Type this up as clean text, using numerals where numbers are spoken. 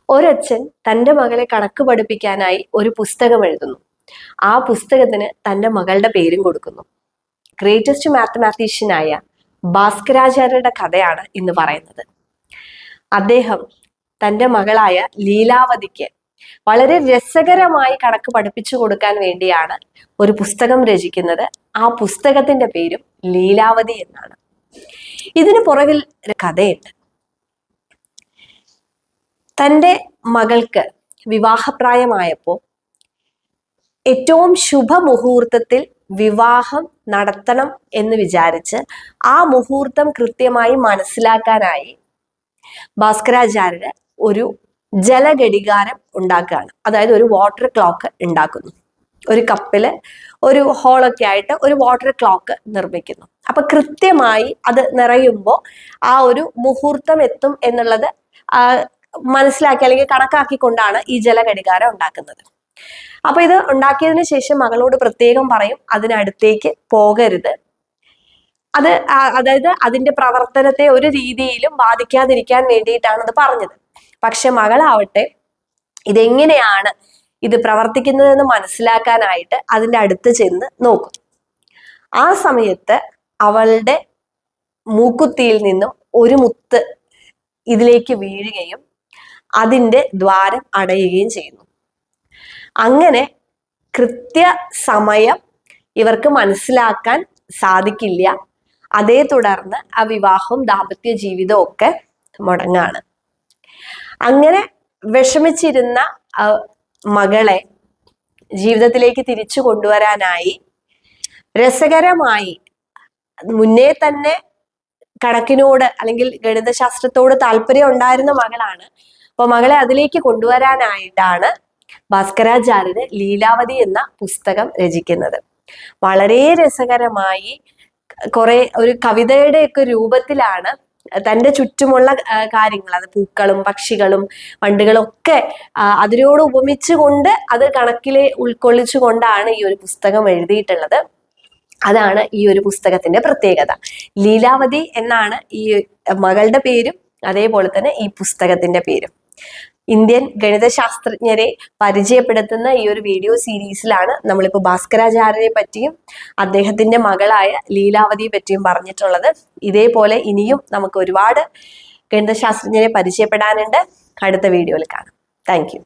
ഒരച്ഛൻ തൻ്റെ മകളെ കണക്ക് പഠിപ്പിക്കാനായി ഒരു പുസ്തകം എഴുതുന്നു. ആ പുസ്തകത്തിന് തൻ്റെ മകളുടെ പേരും കൊടുക്കുന്നു. ഗ്രേറ്റസ്റ്റ് മാത്തമാറ്റീഷ്യനായ ഭാസ്കരാചാര്യരുടെ കഥയാണ് ഇന്ന് പറയുന്നത്. അദ്ദേഹം തൻ്റെ മകളായ ലീലാവതിക്ക് വളരെ രസകരമായി കണക്ക് പഠിപ്പിച്ചു കൊടുക്കാൻ വേണ്ടിയാണ് ഒരു പുസ്തകം രചിക്കുന്നത്. ആ പുസ്തകത്തിന്റെ പേരും ലീലാവതി എന്നാണ്. ഇതിനു പുറകിൽ ഒരു കഥയുണ്ട്. തൻ്റെ മകൾക്ക് വിവാഹപ്രായമായപ്പോൾ ഏറ്റവും ശുഭമുഹൂർത്തത്തിൽ വിവാഹം നടത്തണം എന്ന് വിചാരിച്ച് ആ മുഹൂർത്തം കൃത്യമായി മനസ്സിലാക്കാനായി ഭാസ്കരാചാര്യര് ഒരു ജലഘടികാരം ഉണ്ടാക്കുകയാണ്. അതായത് ഒരു വാട്ടർ ക്ലോക്ക് ഉണ്ടാക്കുന്നു. ഒരു കപ്പില് ഒരു ഹോളൊക്കെ ആയിട്ട് ഒരു വാട്ടർ ക്ലോക്ക് നിർമ്മിക്കുന്നു. അപ്പൊ കൃത്യമായി അത് നിറയുമ്പോൾ ആ ഒരു മുഹൂർത്തം എത്തും എന്നുള്ളത് മനസ്സിലാക്കി അല്ലെങ്കിൽ കണക്കാക്കിക്കൊണ്ടാണ് ഈ ജലഘടികാരം ഉണ്ടാക്കുന്നത്. അപ്പൊ ഇത് ഉണ്ടാക്കിയതിനു ശേഷം മകളോട് പ്രത്യേകം പറയും, അതിനടുത്തേക്ക് പോകരുത്. അതായത് അതിന്റെ പ്രവർത്തനത്തെ ഒരു രീതിയിലും ബാധിക്കാതിരിക്കാൻ വേണ്ടിയിട്ടാണ് അത് പറഞ്ഞത്. പക്ഷെ മകളാവട്ടെ ഇതെങ്ങനെയാണ് ഇത് പ്രവർത്തിക്കുന്നതെന്ന് മനസ്സിലാക്കാനായിട്ട് അതിൻ്റെ അടുത്ത് ചെന്ന് നോക്കും. ആ സമയത്ത് അവളുടെ മൂക്കുത്തിയിൽ നിന്നും ഒരു മുത്ത് ഇതിലേക്ക് വീഴുകയും അതിൻ്റെ ദ്വാരം അടയുകയും ചെയ്യുന്നു. അങ്ങനെ കൃത്യസമയം ഇവർക്ക് മനസ്സിലാക്കാൻ സാധിക്കില്ല. അതേ തുടർന്ന് ആ വിവാഹവും ദാമ്പത്യ ജീവിതവും ഒക്കെ മുടങ്ങാണ്. അങ്ങനെ വിഷമിച്ചിരുന്ന മകളെ ജീവിതത്തിലേക്ക് തിരിച്ചു കൊണ്ടുവരാനായി രസകരമായി മുന്നേ തന്നെ കണക്കിനോട് അല്ലെങ്കിൽ ഗണിതശാസ്ത്രത്തോട് താല്പര്യം ഉണ്ടായിരുന്ന മകളാണ്. അപ്പൊ മകളെ അതിലേക്ക് കൊണ്ടുവരാനായിട്ടാണ് ഭാസ്കരാചാര്യര് ലീലാവതി എന്ന പുസ്തകം രചിക്കുന്നത്. വളരെ രസകരമായി ഒരു കവിതയുടെ ഒക്കെ രൂപത്തിലാണ് തൻ്റെ ചുറ്റുമുള്ള കാര്യങ്ങൾ, അത് പൂക്കളും പക്ഷികളും വണ്ടുകളും ഒക്കെ അതിനോട് ഉപമിച്ചുകൊണ്ട് അത് കണക്കിലെ ഉൾക്കൊള്ളിച്ചുകൊണ്ടാണ് ഈ ഒരു പുസ്തകം എഴുതിയിട്ടുള്ളത്. അതാണ് ഈ ഒരു പുസ്തകത്തിന്റെ പ്രത്യേകത. ലീലാവതി എന്നാണ് ഈ മകളുടെ പേരും അതേപോലെ തന്നെ ഈ പുസ്തകത്തിന്റെ പേരും. ഇന്ത്യൻ ഗണിതശാസ്ത്രജ്ഞരെ പരിചയപ്പെടുത്തുന്ന ഈ ഒരു വീഡിയോ സീരീസിലാണ് നമ്മളിപ്പോൾ ഭാസ്കരാചാര്യരെ പറ്റിയും അദ്ദേഹത്തിന്റെ മകളായ ലീലാവതിയെ പറ്റിയും പറഞ്ഞിട്ടുള്ളത്. ഇതേപോലെ ഇനിയും നമുക്ക് ഒരുപാട് ഗണിതശാസ്ത്രജ്ഞരെ പരിചയപ്പെടാനുണ്ട്. അടുത്ത വീഡിയോയിൽ കാണാം. Thank you.